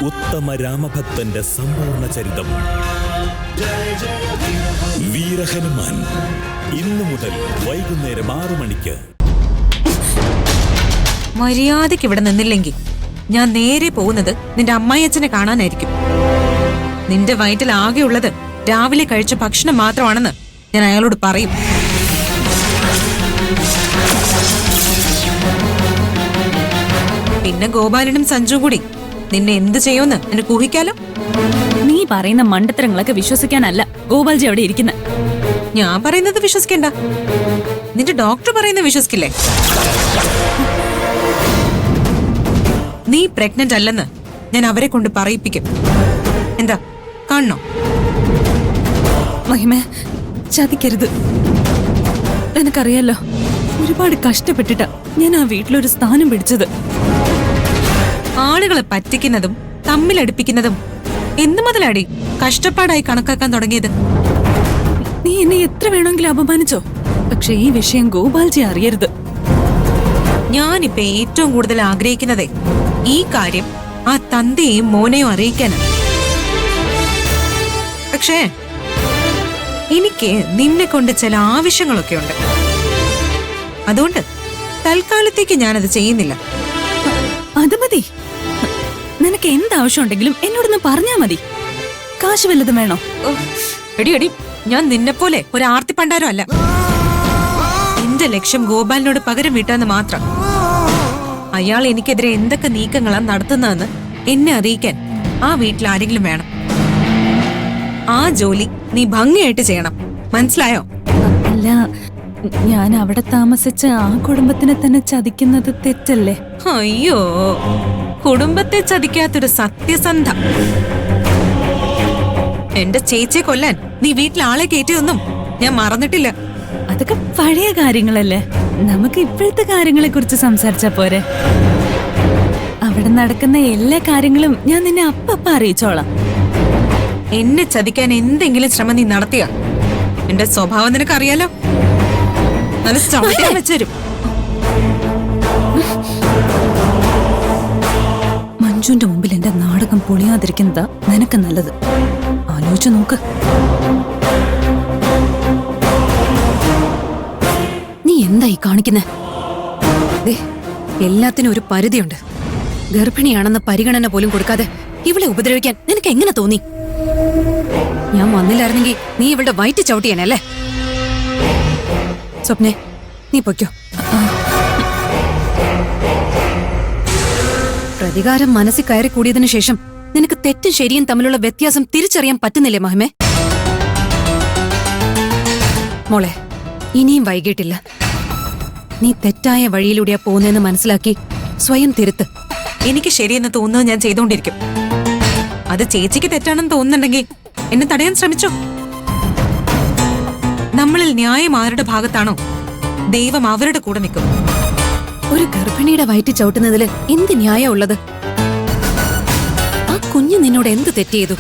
ഉത്തമ രാമഭക്തന്റെ സമ്പൂർണ്ണ ചരിതം. വീരഹനുമാൻ ഇന്നു മുതൽ വൈകുന്നേരം 6 മണിക്ക്. മര്യാദയ്ക്ക് ഇവിടെ നിന്നില്ലെങ്കിൽ ഞാൻ നേരെ പോകുന്നത് നിന്റെ അമ്മായിയച്ഛനെ കാണാനായിരിക്കും. നിന്റെ വയറ്റിൽ ആകെയുള്ളത് രാവിലെ കഴിച്ച ഭക്ഷണം മാത്രമാണെന്ന് ഞാൻ അയാളോട് പറയും. പിന്നെ ഗോപാലനും സഞ്ജുവും കൂടി നിന്നെ എന്ത് ചെയ്യുമെന്ന് എനിക്ക് ഊഹിക്കാലോ. നീ പറയുന്ന മണ്ടത്തരങ്ങളൊക്കെ വിശ്വസിക്കാനല്ല ഗോപാൽജി അവിടെ ഇരിക്കുന്നത്. ഞാൻ പറയുന്നത് വിശ്വസിക്കണ്ട, നിന്റെ ഡോക്ടർ പറയുന്നത് വിശ്വസിക്കില്ലേ? നീ പ്രഗ്നന്റ് അല്ലെന്ന് ഞാൻ അവരെ കൊണ്ട് പറയിപ്പിക്കും. എന്താ കാണണോ? മഹിമ, ചതിക്കരുത്. നിനക്കറിയാലോ, ഒരുപാട് കഷ്ടപ്പെട്ടിട്ടാ ഞാൻ ആ വീട്ടിലൊരു സ്ഥാനം പിടിച്ചത്. ആളുകളെ പറ്റിക്കുന്നതും തമ്മിലടുപ്പിക്കുന്നതും എന്ത് മുതലാടി കഷ്ടപ്പാടായി കണക്കാക്കാൻ തുടങ്ങിയത്? നീ എന്നെ എത്ര വേണമെങ്കിലും അപമാനിച്ചോ, പക്ഷെ ഈ വിഷയം ഗോപാൽജി അറിയരുത്. ഞാനിപ്പോ ഏറ്റവും കൂടുതൽ ആഗ്രഹിക്കുന്നതേ ഈ കാര്യം ആ തന്തയെയും മോനെയും അറിയിക്കാനാണ്. പക്ഷേ എനിക്ക് നിന്നെ കൊണ്ട് ചില ആവശ്യങ്ങളൊക്കെ ഉണ്ട്. അതുകൊണ്ട് തൽക്കാലത്തേക്ക് ഞാനത് ചെയ്യുന്നില്ല. അത് മതി. നിനക്ക് എന്താവശ്യമുണ്ടെങ്കിലും എന്നോടൊന്ന് പറഞ്ഞാ മതി. കാശ് വല്ലതും വേണോ? എടി എടി, ഞാൻ നിന്നെ പോലെ ഒരു ആർത്തി പണ്ടാരോ അല്ല. എന്റെ ലക്ഷ്യം ഗോപാലിനോട് പകരം വീട്ടാന്ന് മാത്രം. അയാൾ എനിക്കെതിരെ എന്തൊക്കെ നീക്കങ്ങളാ നടത്തുന്നതെന്ന് എന്നെ അറിയിക്കാൻ ആ വീട്ടിൽ ആരെങ്കിലും വേണം. ആ ജോലി നീ ഭംഗിയായിട്ട് ചെയ്യണം, മനസ്സിലായോ? അല്ല, ഞാൻ അവിടെ താമസിച്ച ആ കുടുംബത്തിനെ തന്നെ ചതിക്കുന്നത് തെറ്റല്ലേ? അയ്യോ, കുടുംബത്തെ ചതിക്കാത്തൊരു സത്യസന്ധ. എന്റെ ചേച്ചിയെ കൊല്ലാൻ നീ വീട്ടിൽ ആളെ കയറ്റിയൊന്നും ഞാൻ മറന്നിട്ടില്ല. അതൊക്കെ പഴയ കാര്യങ്ങളല്ലേ. നമുക്ക് ഇപ്പോഴത്തെ കാര്യങ്ങളെ കുറിച്ച് സംസാരിച്ചാ പോരെ? അവിടെ നടക്കുന്ന എല്ലാ കാര്യങ്ങളും ഞാൻ നിന്നെ അപ്പ അറിയിച്ചോളാം. എന്നെ ചതിക്കാൻ എന്തെങ്കിലും ശ്രമം നീ നടത്തിയ എന്റെ സ്വഭാവം നിനക്കറിയാലോ. നല്ല ചവിട്ടിയാൻ വെച്ചുതരും. മഞ്ജുവിന്റെ മുമ്പിൽ എന്റെ നാടകം പൊളിയാതിരിക്കുന്നതാ നിനക്ക് നല്ലത്. ആലോചിച്ചു നോക്ക്. നീ എന്തായി കാണിക്കുന്നേ? എല്ലാത്തിനും ഒരു പരിധിയുണ്ട്. ഗർഭിണിയാണെന്ന പരിഗണന പോലും കൊടുക്കാതെ ഇവളെ ഉപദ്രവിക്കാൻ നിനക്ക് എങ്ങനെ തോന്നി? ഞാൻ വന്നില്ലായിരുന്നെങ്കിൽ നീ ഇവളുടെ വയറ്റ് ചവിട്ടിയാനല്ലേ? സ്വപ്നെ, നീ പൊയ്ക്കോ. പ്രതികാരം മനസ്സിൽ കയറി കൂടിയതിനു ശേഷം നിനക്ക് തെറ്റും ശരിയും തമ്മിലുള്ള വ്യത്യാസം തിരിച്ചറിയാൻ പറ്റുന്നില്ലേ മഹിമേ? മോളെ, ഇനിയും വൈകിട്ടില്ല. നീ തെറ്റായ വഴിയിലൂടെയാ പോകുന്നതെന്ന് മനസ്സിലാക്കി സ്വയം തിരുത്ത്. എനിക്ക് ശരിയെന്ന് തോന്നുന്നത് ഞാൻ ചെയ്തുകൊണ്ടിരിക്കും. അത് ചേച്ചിക്ക് തെറ്റാണെന്ന് തോന്നുന്നുണ്ടെങ്കിൽ എന്നെ തടയാൻ ശ്രമിച്ചോ. നമ്മളിൽ ന്യായം ആരുടെ ഭാഗത്താണോ ദൈവം അവരുടെ കൂടെ നിൽക്കും. ഒരു ഗർഭിണിയുടെ വയറ്റ് ചവിട്ടുന്നതിൽ എന്ത് ന്യായം ഉള്ളത്? ആ കുഞ്ഞ് നിന്നോട് എന്ത് തെറ്റ് ചെയ്തു?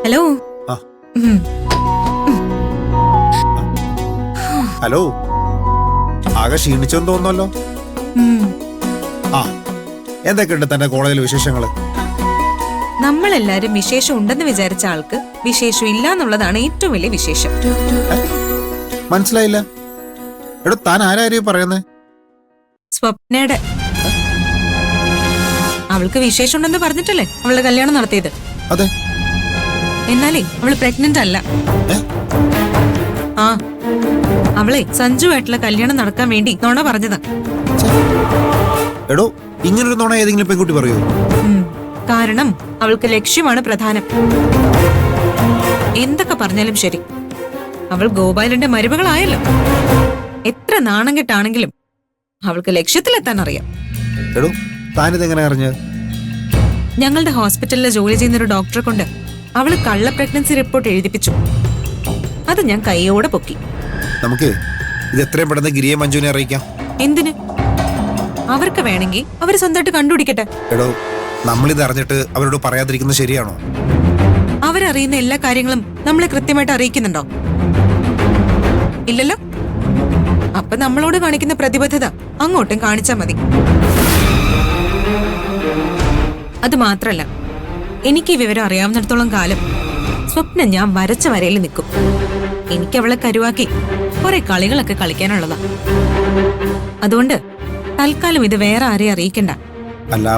ഹലോ. ഹലോ, ആകെ ക്ഷീണിച്ചെന്ന് തോന്നുന്നല്ലോ. ആ, എന്തൊക്കെയുണ്ട് തന്റെ കോളേജിലെ വിശേഷങ്ങള്? നമ്മളെല്ലാരും വിശേഷം ഉണ്ടെന്ന് വിചാരിച്ച ആൾക്ക് വിശേഷം ഇല്ല എന്നുള്ളതാണ് ഏറ്റവും വലിയ വിശേഷം. മനസ്സിലായില്ല. എടോ, താൻ ആരായിരിക്കും പറയുന്നേ? സ്വപ്നയുടെ. അവൾക്ക് വിശേഷം ഉണ്ടെന്ന് പറഞ്ഞിട്ടല്ലേ അവളുടെ കല്യാണം നടത്തിയത്? അതെ. എന്നാലേ അവള് പ്രഗ്നന്റ് അല്ല. ആ, അവളെ സഞ്ജുവായിട്ടുള്ള കല്യാണം നടക്കാൻ വേണ്ടി നുണ പറഞ്ഞതാ. എടോ, ഇങ്ങനൊരു നുണ ഏതെങ്കിലും പെൺകുട്ടി പറയൂ? കാരണം അവൾക്ക് ലക്ഷ്യമാണ് പ്രധാനം. എന്തൊക്കെ പറഞ്ഞാലും ശരി, അവൾ ഗോപാലന്റെ മരുമകളായല്ലോ. എത്ര നാണം കെട്ടാണെങ്കിലും അവൾക്ക് ലക്ഷ്യത്തിലെത്താൻ അറിയാം. എടോ, താനിതെങ്ങനെ അറിഞ്ഞത്? ഞങ്ങളുടെ ഹോസ്പിറ്റലിൽ ജോലി ചെയ്യുന്ന ഒരു ഡോക്ടറെ കൊണ്ട് അവള് കള്ള പ്രഗ്നൻസി റിപ്പോർട്ട് എഴുതിപ്പിച്ചു. അത് ഞാൻ കൈയോടെ പൊക്കി. നമുക്ക് ഇത് എത്രയും പെട്ടെന്ന് ഗിരിയെ മഞ്ജുവിനെ അറിയിക്കാം. എന്തിന്? അവർക്ക് വേണമെങ്കിൽ അവര് സ്വന്തമായിട്ട് കണ്ടുപിടിക്കട്ടെ. എടോ, നമ്മളിത് അറിഞ്ഞിട്ട് അവരോട് പറയാതിരിക്കുന്നത് ശരിയാണോ? അവരറിയുന്ന എല്ലാ കാര്യങ്ങളും നമ്മളെ കൃത്യമായിട്ട് അറിയിക്കുന്നുണ്ടോ? ഇല്ലല്ലോ. അപ്പൊ നമ്മളോട് കാണിക്കുന്ന പ്രതിബദ്ധത അങ്ങോട്ടും കാണിച്ചാ മതി. അത് മാത്രല്ല, എനിക്ക് ഈ വിവരം അറിയാവുന്നിടത്തോളം കാലം സ്വപ്നം ഞാൻ വരച്ച വരയിൽ നിൽക്കും. എനിക്ക് അവളെ കരുവാക്കി കുറെ കളികളൊക്കെ കളിക്കാനുള്ളതാ. അതുകൊണ്ട് തൽക്കാലം ഇത് വേറെ ആരെയും അറിയിക്കണ്ട. അല്ല,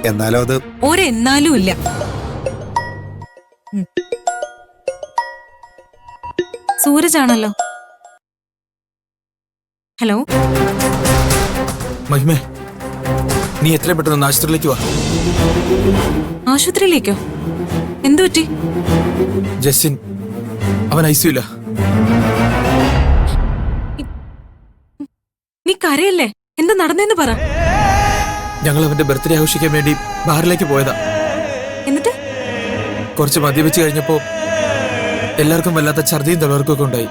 എന്നാലും അത് ഒരെന്നാലും ഇല്ല. സൂരജാണല്ലോ. ഹലോ. മഹിമേ, നീ എത്രയും പെട്ടെന്ന് ആശുപത്രിയിലേക്ക് വാ. ആശുപത്രിയിലേക്കോ? എന്തു പറ്റി? ജസ്റ്റിൻ, അവൻ ഐസിയുല. നീ കരയല്ലേ? എന്താ നടന്നെന്ന് പറ. ഞങ്ങൾ അവന്റെ ബർത്ത്ഡേ ആഘോഷിക്കാൻ വേണ്ടി ബാറിലേക്ക് പോയതാ. എന്നിട്ട് കുറച്ച് മദ്യപിച്ച് കഴിഞ്ഞപ്പോ എല്ലാവർക്കും വല്ലാത്ത ഛർദിയും തളർക്കൊക്കെ ഉണ്ടായി.